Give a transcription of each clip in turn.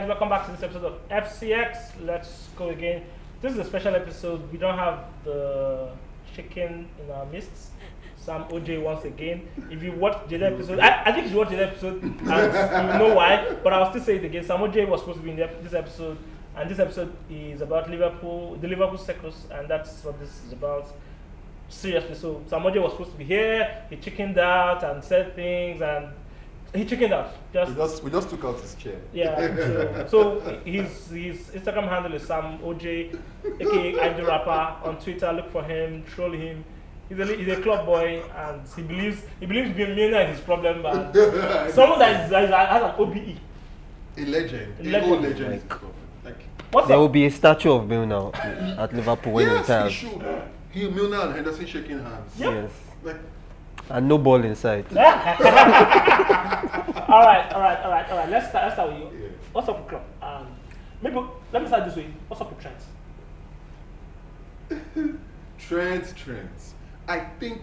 guys, welcome back to this episode of FcX. Let's go again. This is a special episode. We don't have the chicken in our midst. Sam OJ once again. If you watch the episode, I think you watched the episode and you know why, but I'll still say it again. Sam OJ was supposed to be in this episode, and this episode is about Liverpool, the Liverpool circus, and that's what this is about. Seriously, so Sam OJ was supposed to be here. He chickened out and said things, and he chickened out. We just took out his chair. Yeah. So his Instagram handle is Sam OJ, aka Idol Rapper on Twitter. Look for him, troll him. He's a club boy, and he believes being a millionaire is his problem. And someone that has an OBE. A legend. A whole legend. There will be a statue of Milner at Liverpool when he retires. Yes, he should. He, Milner and Henderson shaking hands. Yep. Yes. Like, and no ball in sight. All right. Let's start with you. Yeah. What's up with club? Maybe let me start this way. What's up with Trent? Trent. I think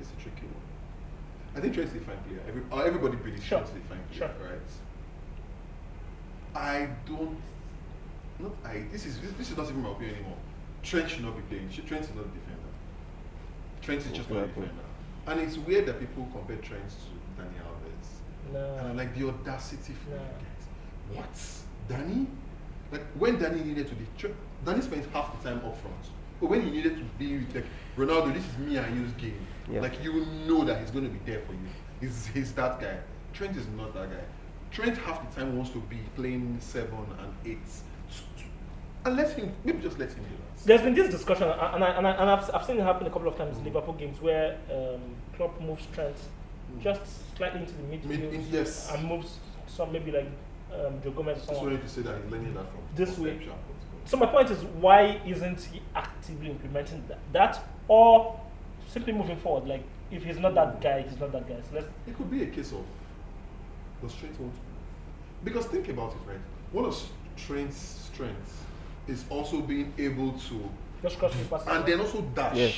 it's a tricky one. I think Trent's a fine player. Everybody believes Trent's a fine player, right? This is not even my opinion anymore. Trent should not be playing. Trent is not a defender. Trent is just not a defender. And it's weird that people compare Trent to Danny Alves. No. And I'm like, the audacity for you guys. What? Danny? Like, when Danny needed to be... Danny spent half the time up front. But when he needed to be with, like, Ronaldo, this is me and you's game. Yeah. Like, you know that he's going to be there for you. He's that guy. Trent is not that guy. Trent half the time wants to be playing 7 and 8. And maybe just let him do that. There's been this discussion, and I've seen it happen a couple of times in Liverpool games where Klopp moves Trent just slightly into the midfield yes. and moves some maybe like Joe Gomez or someone. Just wanted to say that he's learning that from this way. So my point is, why isn't he actively implementing that, or simply moving forward? Like, if he's not that guy, he's not that guy. So it could be a case of does Trent want to? Because think about it, right? One of Trent's strengths is also being able to just cross the pass and then also dash. Yes.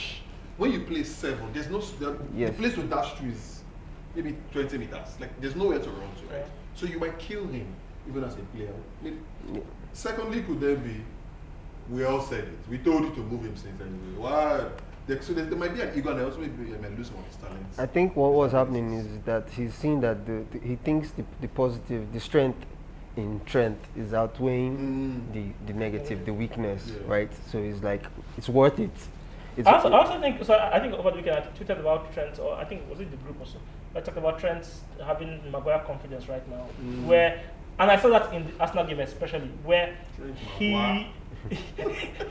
When you play 7, there's no the place to dash to is maybe 20 meters. Like, there's nowhere to run to, right? Yeah. So you might kill him even as a player. Secondly, could then be, we all said it. We told you to move him since anyway. Why? So there might be an ego, and also maybe he might lose some of his talents. I think what was happening is that he's seen that he thinks the strength in Trent is outweighing the negative, the weakness, right? So it's like, it's worth it. I also think, so I think over the weekend I tweeted about Trent, or I think, was it the group also? I talked about Trent having Maguire confidence right now, and I saw that in the Arsenal game especially, where he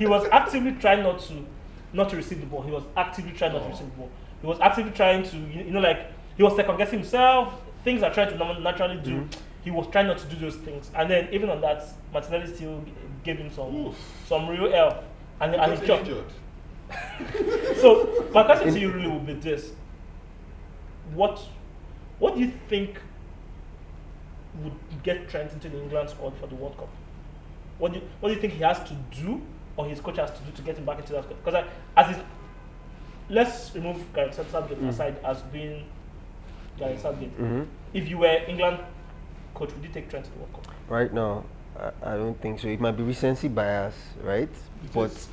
was actively trying not to receive the ball. He was actively trying not to receive the ball. He was actively trying to, like, he was second guessing himself, things are trying to naturally do. He was trying not to do those things, and then even on that, Martinelli still gave him some real L, and he chopped. So my question to you really would be this: what do you think would get Trent into the England squad for the World Cup? What do you think he has to do, or his coach has to do to get him back into that squad? Because let's remove Gareth Southgate aside as being Gareth Southgate. If you were England coach, would you take Trent to the World Cup? Right now, I don't think so. It might be recency bias, right? That's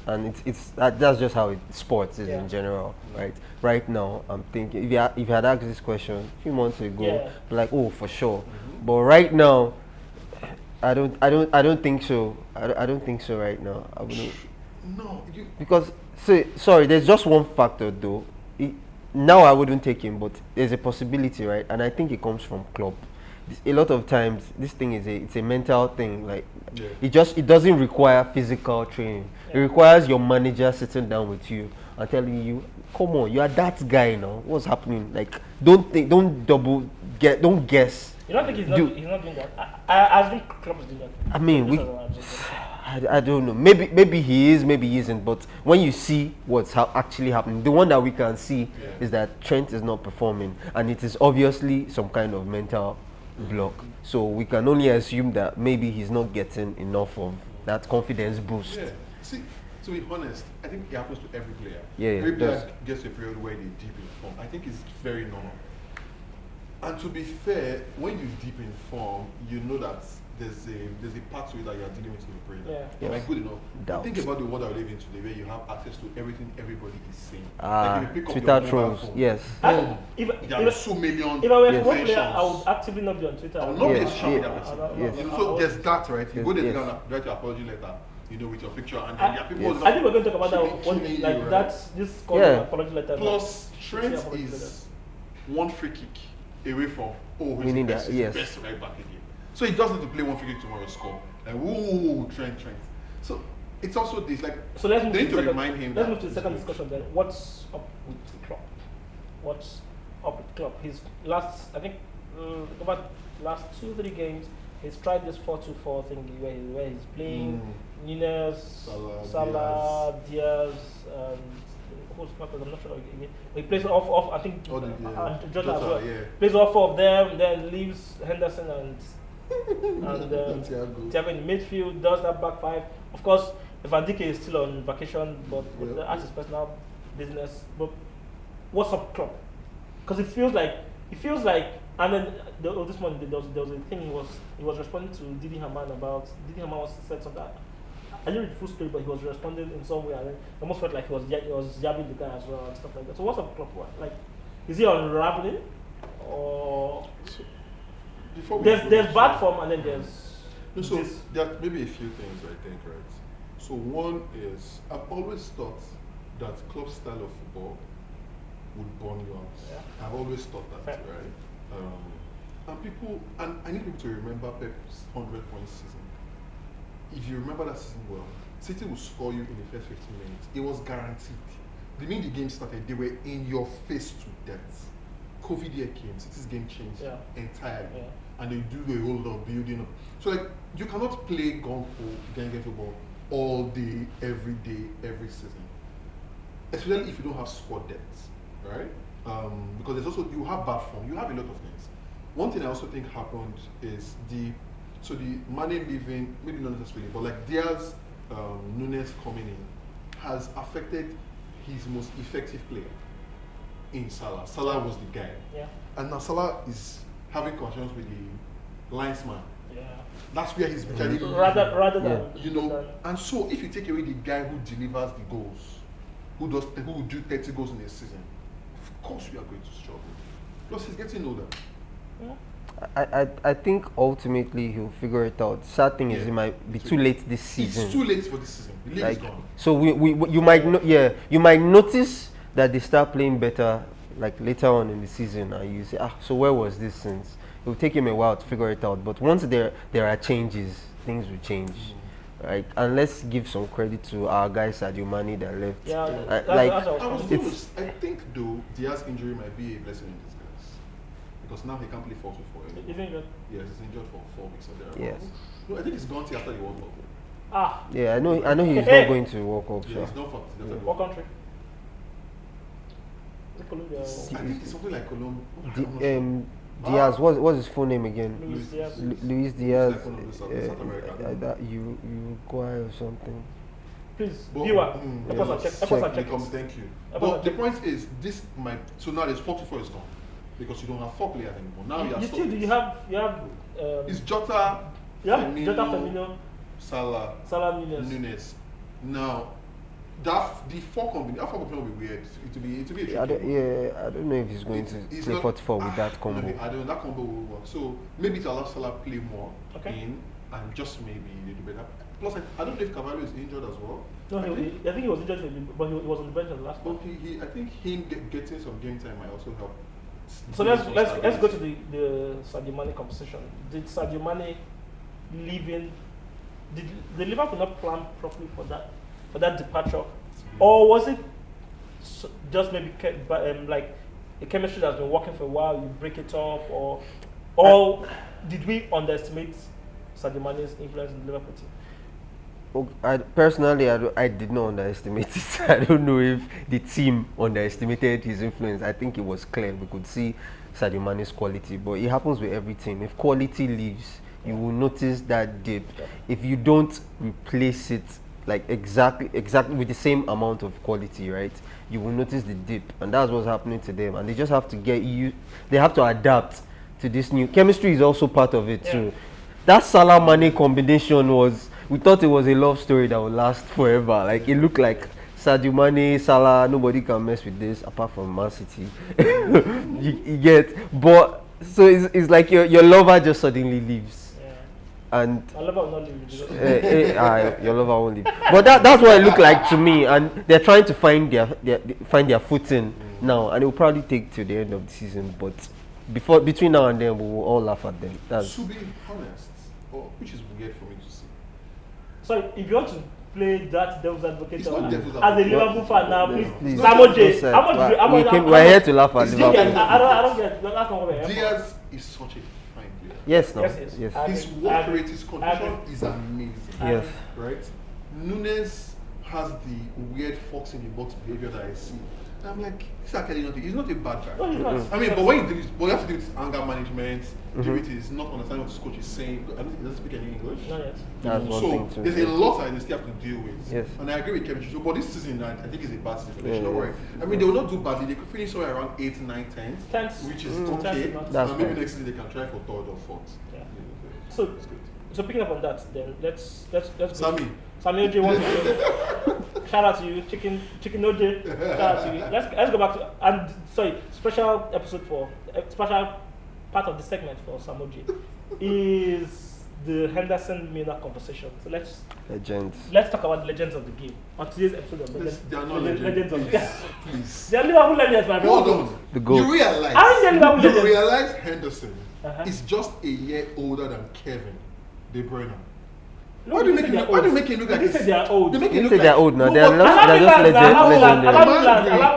just how sports is in general, right? Right now, I'm thinking if you had asked this question a few months ago, like, oh, for sure. But right now, I don't think so. I don't think so right now. I wouldn't. No, because sorry, there's just one factor though. Now I wouldn't take him, but there's a possibility, right? And I think it comes from club. A lot of times this thing it's a mental thing. Like, it doesn't require physical training. It requires your manager sitting down with you and telling you, come on, you are that guy now. What's happening? Like, don't guess. You don't think he's not doing that? I assume club is doing that. I mean, I don't know. Maybe he is, maybe he isn't. But when you see what's actually happening, the one that we can see is that Trent is not performing, and it is obviously some kind of mental block. So we can only assume that maybe he's not getting enough of that confidence boost. Yeah. See, to be honest, I think it happens to every player. Every player gets to a period where they deep in form. I think it's very normal. And to be fair, when you deep in form, you know that there's a part to it that you are dealing with in your brain. Yeah. Yes. Like good enough. Doubt. Think about the world that we live in today, where you have access to everything everybody is saying. Ah, if you pick up Twitter your mobile trolls. phone, Yes. there are so million. If I were a Yes. football player, I mentions. would actively not be on Twitter. I will not be a Yes, social media person. yes. You know, so there's that, right? You go there, Yes. you can write your apology letter, you know, with your picture, and then there are people. Yes. I think we're going to talk about that. killing you, Like right? that's this called Yeah. apology letter. Plus, Trent apology is one free kick away from he's Winning the best, that, he's yes. the best right back again. So he just need to play one free kick tomorrow, score. Like, whoa, Trent. So it's also this, like, So let's move they to need the to second, remind him. let's that move to the second discussion then. What's up with Klopp? What's up with Klopp? His last, I think, about last 2-3 games, he's tried this 4-2-4 thing where he's playing Nunes, Salah, Diaz, who's Klopp? I'm not sure. He plays off. I think Oh, Jota as Jota, well. yeah. Plays all 4 of them, then leaves Henderson and Thiago. Thiago in midfield, does that back 5. Of course, Van Dijk is still on vacation, but Yeah. that's his personal business. But what's up, Klopp? Because it feels like, and then this morning there was a thing he was responding to Didi Hamann about. Didi Hamann said something. I didn't read the full story, but he was responding in some way, and I almost felt like he was jabbing the guy as well and stuff like that. So what's up, Klopp? Like, is he unraveling, or Before we there's go bad into- form and then there's No, so this. there are maybe a few things I think, right? So one is I've always thought that club style of football would burn you out. Yeah. I've always thought that, Fair. right? And I need people to remember Pep's 100-point season. If you remember that season well, City will score you in the first 15 minutes. It was guaranteed. The minute the game started, they were in your face to death. COVID year came, City's game changed entirely. Yeah. And they do a whole lot of building up. So like you cannot play gung-ho gang football all day, every season. Especially if you don't have squad depth, right? Because there's also you have bad form, you have a lot of things. One thing I also think happened is the Mane leaving, maybe not necessarily, but like Diaz, Nunes coming in has affected his most effective player in Salah. Salah was the guy. Yeah. And now Salah is having conversations with the linesman. Yeah. That's where he's becoming. Rather than You know, and so if you take away the guy who delivers the goals, who will do 30 goals in a season, of course we are going to struggle. Plus he's getting older. I think ultimately he'll figure it out. Sad thing is it might be too late this season. It's too late for this season. The league is gone. So you might you might notice that they start playing better like later on in the season, and you say, so where was this since? It will take him a while to figure it out, but once there are changes, things will change. Right, and let's give some credit to our guy Sadio Mane that left. Yeah, I think though Diaz's injury might be a blessing in disguise because now he can't play 4-2-4 anymore. Is he injured? Yes, he's injured for 4 weeks or thereabouts. Yes. No, I think he's gone till after the World Cup. Yeah, I know he's not going to World Cup. Yeah, So. he's not for the What country? Colombia. I think it's something like Colombia. Diaz, what's his full name again? Luis Diaz. Luis Diaz, Like one of those South American. Uruguay or something. Please, But- viewer, mm, help us check it. Thank you. Help us But the check point is, this might so now there's 4-4 is gone because you don't have 4 players anymore. Now you are You still do. You have. It's Jota, Yeah, Firmino, Jota, Firmino, Salah, Nunes. Nunes. Now, the 4 combination will be weird. It will be a tricky one. I don't know if he's going to It's play not- 44 with that combo. No, I don't know, that combo will work. So maybe to allow Salah play more Okay. in and just maybe a little better. Plus, I don't know if Cavallo is injured as well. No, I think he was injured, but he was on the bench the last But one. I think him getting some game time might also help. So let's go to the Sadio Mane conversation. Did Sadio Mane leaving? Did the Liverpool not plan properly for that departure, or was it just maybe like a chemistry that's been working for a while? You break it up, or did we underestimate Sadio Mane's influence in the Liverpool team? Personally, I did not underestimate it. I don't know if the team underestimated his influence. I think it was clear. We could see Sadio Mane's quality, but it happens with every team. If quality leaves, you will notice that dip. If you don't replace it like exactly with the same amount of quality, right, you will notice the dip, and that's what's happening to them. And they just have to they have to adapt to this new chemistry. Is also part of it too. that Salah Mane combination was, we thought it was a love story that would last forever. Like it looked like Sadio Mane, Salah, nobody can mess with this apart from Man City. you get, but so it's like your lover just suddenly leaves. Yeah. And My lover will not leave you. your lover won't leave. But that's what it looked like to me. And they're trying to find their footing now, and it will probably take till the end of the season. But between now and then, we will all laugh at them. To be honest, which is weird for me to see. So if you want to play that devil's advocate, It's not devil's as a advocate. Liverpool fan now, please, Please. Samo J, how much? We're here to laugh at I don't Liverpool. get. That's not what we're here for. Diaz is such a fine player. Yes, no. Yes. His work rate, his condition is amazing. Yes. Right? Nunes has the weird fox in the box behavior that I see. And I'm like, this is actually nothing. He's not a bad guy. No, he's not. I mean, but when you do this, what you have to do with anger management, do with his not understanding what his coach is saying. I don't think he doesn't speak any English. Not yet. That's one So thing too. there's a lot that they still have to deal with. Yes. And I agree with Kevin. So, but this season, I think is a bad season. They Yeah, should not yeah. worry. I mean, they will not do badly. They could finish somewhere around 8th, 9th, 10th, 10th. which is Mm. okay. 10th, That's And maybe fine. next season they can try for 3rd or 4th. Yeah. So So- it's good. So picking up on that, then let's go. Sammy, OJ wants to shout out to you, chicken OJ. Shout out to you. Let's go back to special episode for special part of the segment for Sam OJ is the Henderson Milner conversation. So let's talk about the legends of the game on today's episode of they are not legends of the game. Please. They are Liverpool legends, my friend. Hold on. The goat. You realize, Aren't they Liverpool legends? you realize Henderson Uh-huh. is just a year older than Kevin De Bruyne. No, Why do you they make say him they're look like they say they are old. They make You him say look they're like old now. No, They're but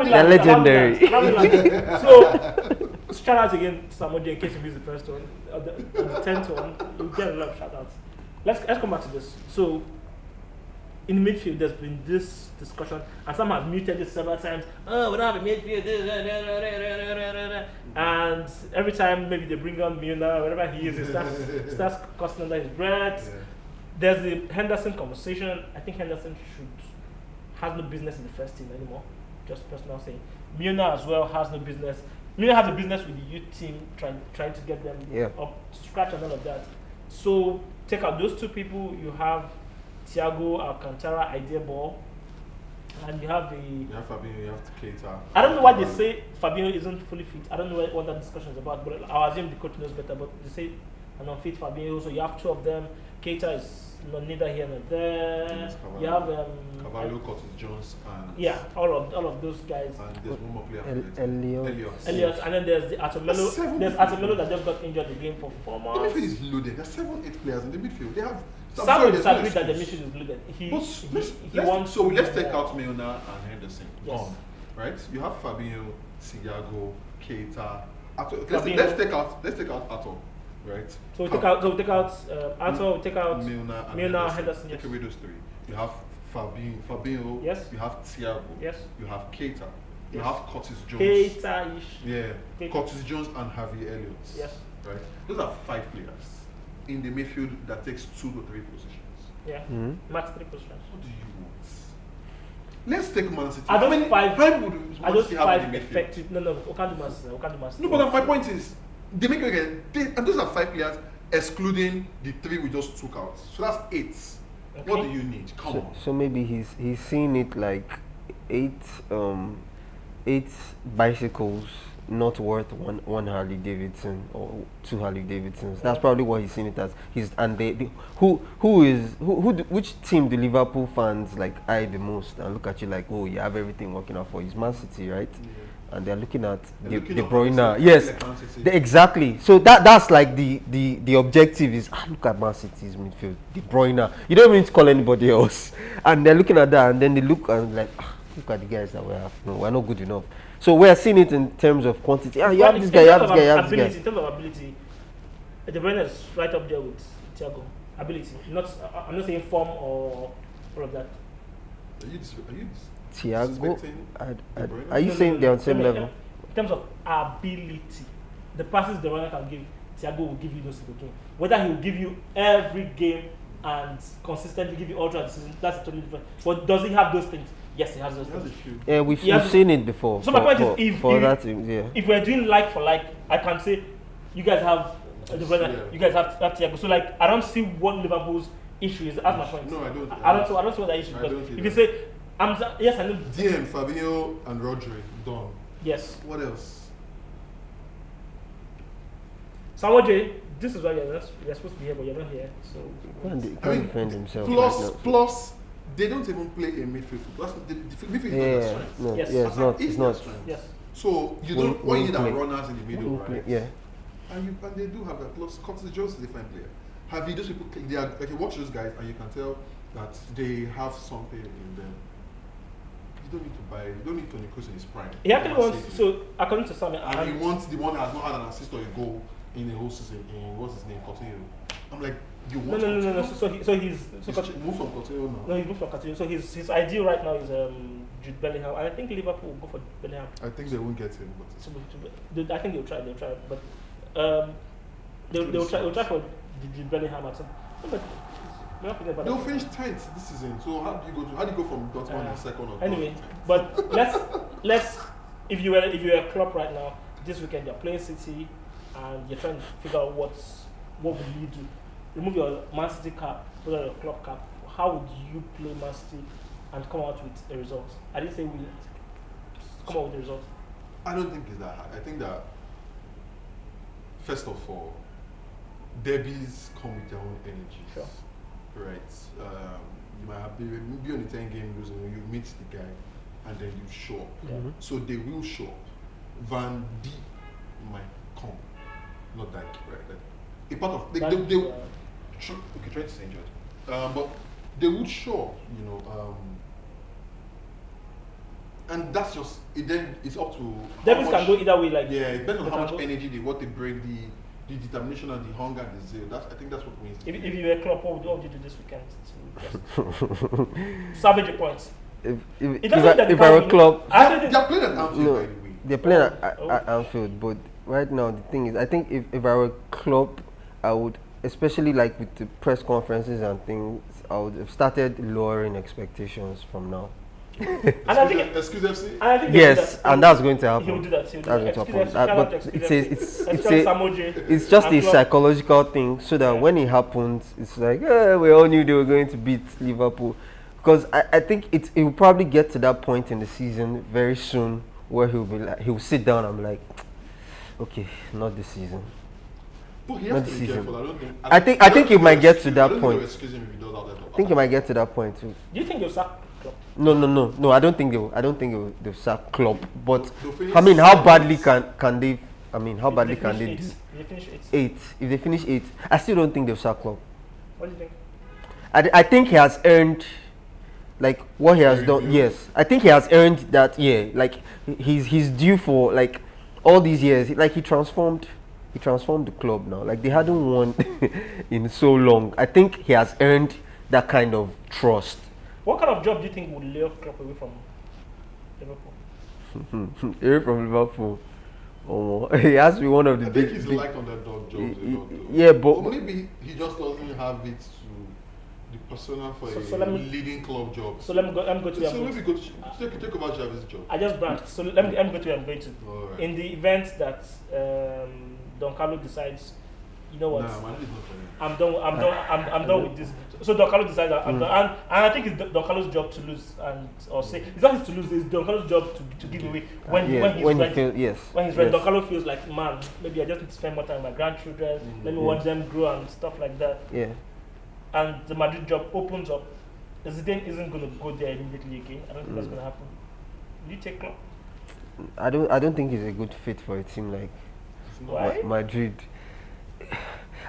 just legendary. legendary. So, shout out again to Samoji in case you missed the first one. The 10th one, you get a lot of shout outs. Let's come back to this. So, in midfield, there's been this discussion, and some have muted this several times. Oh, we don't have a midfield. And every time maybe they bring on Milner, wherever he is, he starts cussing under his breath. Yeah. There's the Henderson conversation. I think Henderson has no business in the first team anymore. Just personal saying. Milner as well has no business. Milner has a business with the youth team, trying to get them up to scratch and all of that. So take out those two people. You have Thiago Alcantara, idea ball, and you have You have Fabinho, you have Keita. I don't know why they say Fabinho isn't fully fit. I don't know what that discussion is about, but I'll assume the coach knows better. But they say an unfit Fabinho, so you have two of them. Keita is neither here nor there. Yes, You have Cavallo, Curtis Jones, and all of those guys. And there's one more player. Elliot, and then there's the Atomelo. There's Atomelo that just got injured again for 4 The months. midfield is loaded. There's 7-8 players in the midfield. They have. Some will disagree that the midfield is loaded. He wants. So let's take out Milner and Henderson. Yes. Gone, right? You have Fabinho, Thiago, Keita. Fabinho. Let's take out Ato, right? So we take out Arthur, we take out Milner and Milner, Henderson. Henderson, Take yes. away those three. You have Fabinho. Yes. You have Thiago. Yes. You have Keita. You Yes. have Curtis Jones. Keita-ish. Yeah. Keita. Curtis Jones and Harvey Elliott. Yes. Right. Those are 5 players in the midfield that takes 2 to 3 positions. Yeah. Max 3 positions. What do you want? Let's take Man City. Are How those many 5 time would Man Are those City have 5 in the midfield? effective? No, we can't do Man City. We can't do Man City. No, but my point is, they make it again. And those are 5 players, excluding the 3 we just took out. So that's 8. Okay. What do you need? Come on. So maybe he's seeing it like 8 bicycles not worth one Harley Davidson or 2 Harley Davidsons. That's probably what he's seeing it as. Which team do Liverpool fans like eye the most and look at you like, oh, you have everything working out for you? It's Man City, right? Yeah. And they're looking at They're De looking at Bruyne. Man City, Yes, like Man City. exactly. So that's like the objective is look at Man City's midfield, De Bruyne. You don't need to call anybody else. And they're looking at that, and then they look and like, look at the guys that we have. No, we're not good enough. So we're seeing it in terms of quantity. You have this guy, you have this guy, you have this guy. In terms of ability, De Bruyne is right up there with Thiago. Ability, I'm not saying form or all of that. Are you Thiago, suspecting De Bruyne? are you saying they're on the same No, level? In terms of ability, the passes De Bruyne can give, Thiago will give you those in the game. Whether he will give you every game and consistently give you all throughout the season, that's totally different. But does he have those things? Yes, he has those He has a things. few. Yeah, we've seen it before. So my point is, for that team, yeah. if we're doing like for like, I can say you guys have You guys have Thiago. So like, I don't see what Liverpool's issue is. That's my point. No, I don't. I don't see what the issue is. Because if you say, yes, I know. DM, Fabinho, and Rodri, done. Yes. What else? Samuel J, this is why you're supposed to be here, but you're not here. So Can't defend himself. Plus, they don't even play a midfield. That's the midfield is not their strength. No, Yes. it's not. yes. So you don't want you that runners in the middle, right? Yeah. And they do have that. Plus, Curtis Jones is a fine player. Have you those people? They are like you watch those guys and you can tell that they have something in them. You don't need to buy. You don't need Toni Kroos in his prime. He actually wants. So according to Sam, and he wants the one that has not had an assist or a goal in the whole season. In what's his name? Coutinho. I'm like, you want? No. So he's moved from Coutinho now. No, he moved from Coutinho. So his ideal right now is Jude Bellingham, and I think Liverpool will go for Bellingham. I think they won't get him, but I think they'll try, but they'll try for Jude Bellingham at some. They'll finish 10th this season. So how do you go from Dortmund in second or anyway? But let's if you were a club right now, this weekend you're playing City and you're trying to figure out what would you do? Remove your Man City cap, put on your club cap. How would you play Man City and come out with a result? I didn't say we come out with a result. I don't think it's that hard. I think that first of all, derbies come with their own energy. Sure. Right. You might be on a 10-game losing, you meet the guy and then you show up. Yeah. So they will show up. Van D might come. Not that right. Like, a part of they okay, try to say injured. But they would show up, and that's just it. Then it's up to derbies can go either way. Like it depends on how much energy what they bring, the determination and the hunger and the zeal. I think that's what wins. If you were a club, what would you do this weekend to salvage your points? If I were a club, they're playing at Anfield, by the way. They're playing at Anfield, but right now the thing is, I think if I were a club, I would, especially like with the press conferences and things, I would have started lowering expectations from now. And I think excuse FC. Yes, and that's going to happen. He will do that. But it's just a psychological thing, so that when it happens, it's like we all knew they were going to beat Liverpool, because I think it will probably get to that point in the season very soon where he'll sit down and be like, okay, not this season. But he has to be careful. I think he might get to that point. Excuse him if he does all that. I think he might get to that point too. Do you think he'll sack Klopp? No. I don't think they'll sack Klopp. But I mean, how badly can they? I mean, how badly can they do? If they finish If they finish 8, I still don't think they'll sack Klopp. What do you think? I think he has earned, like, what he has done. Yes, I think he has earned that. Yeah, like he's due for like all these years. Like he transformed the club now. Like they hadn't won in so long. I think he has earned that kind of trust. What kind of job do you think would lure Klopp away from Liverpool? Away from Liverpool. He has to be one of the big. I think he's like underdog jobs. Yeah, but or maybe he just doesn't have it to the persona for leading club job. So let me go to. So maybe go to take over Javi's job. I just branched. So let me go to where I'm going to. Right. In the event that Don Carlo decides, you know what? Nah, man, it's not for him. I'm done with this. So Don Carlo decides that I'm done, and I think it's Don Carlo's job to lose or say it's not his to lose. It's Don Carlo's job to give away when he's ready. When he's ready, Don Carlo feels like, man, maybe I just need to spend more time with my grandchildren. Let me watch them grow and stuff like that. Yeah. And the Madrid job opens up. Zidane isn't going to go there immediately again. I don't think that's going to happen. Will you take Klopp? I don't think he's a good fit for a team like Madrid.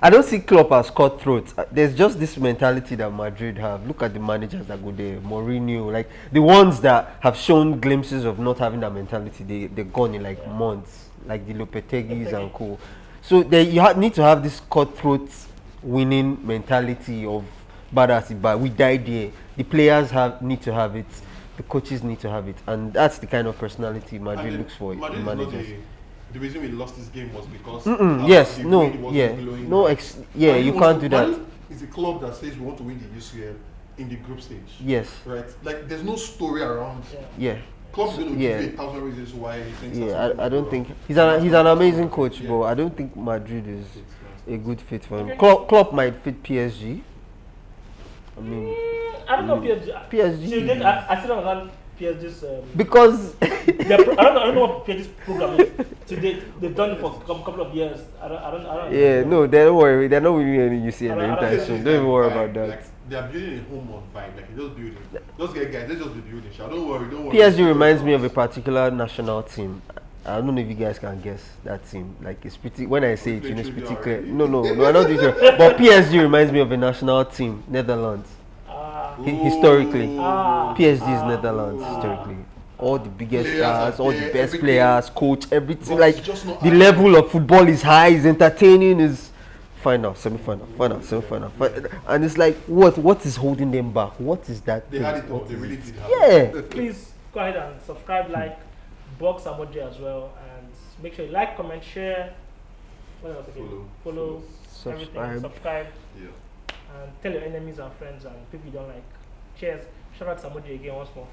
I don't see Klopp as cutthroat. There's just this mentality that Madrid have. Look at the managers that go there, Mourinho, like the ones that have shown glimpses of not having that mentality. They're gone in like months, like the Lopeteguis and co. So you need to have this cutthroat winning mentality of bad. We died here. The players need to have it. The coaches need to have it, and that's the kind of personality Madrid looks for in managers. The reason we lost this game was because you can't do that. It's a club that says we want to win the UCL in the group stage. Yes. Right? Like there's no story around. Yeah. Club's going to give you 1,000 reasons why he thinks I don't think he's an amazing coach, but I don't think Madrid is. a good fit for him. Okay. Klopp might fit PSG. I mean, I don't know PSG. PSG. See, then I still don't understand PSG's. Because I don't know what PSG's program is. Today they've done it for a couple of years. I don't. yeah, no, don't worry. They're not winning any UCL I don't- anytime soon. Don't even worry about that. Like, they are building a home on vibe. Like, just building. Just get guys. Let's just be building. Shall don't worry. PSG reminds me of a particular national team. I don't know if you guys can guess that team. Like it's pretty. When I say it, it's pretty clear. No, I don't think so. But PSG reminds me of a national team, Netherlands. Historically, PSG is Netherlands historically. All the biggest Players stars, are all there, the best everything. players, coach, everything. But Like it's just not the high. level of football is high, is entertaining, is final, semi-final, semi-final. And it's like, what is holding them back? What is that? They thing? had it all. What They is really it? did have Yeah. it. Please go ahead and subscribe, like, box emoji as well, and make sure you like, comment, share. What else again? Follow, everything. Subscribe, Yeah. and tell your enemies and friends and people you don't like. Cheers. Shout out to Samoji again once more.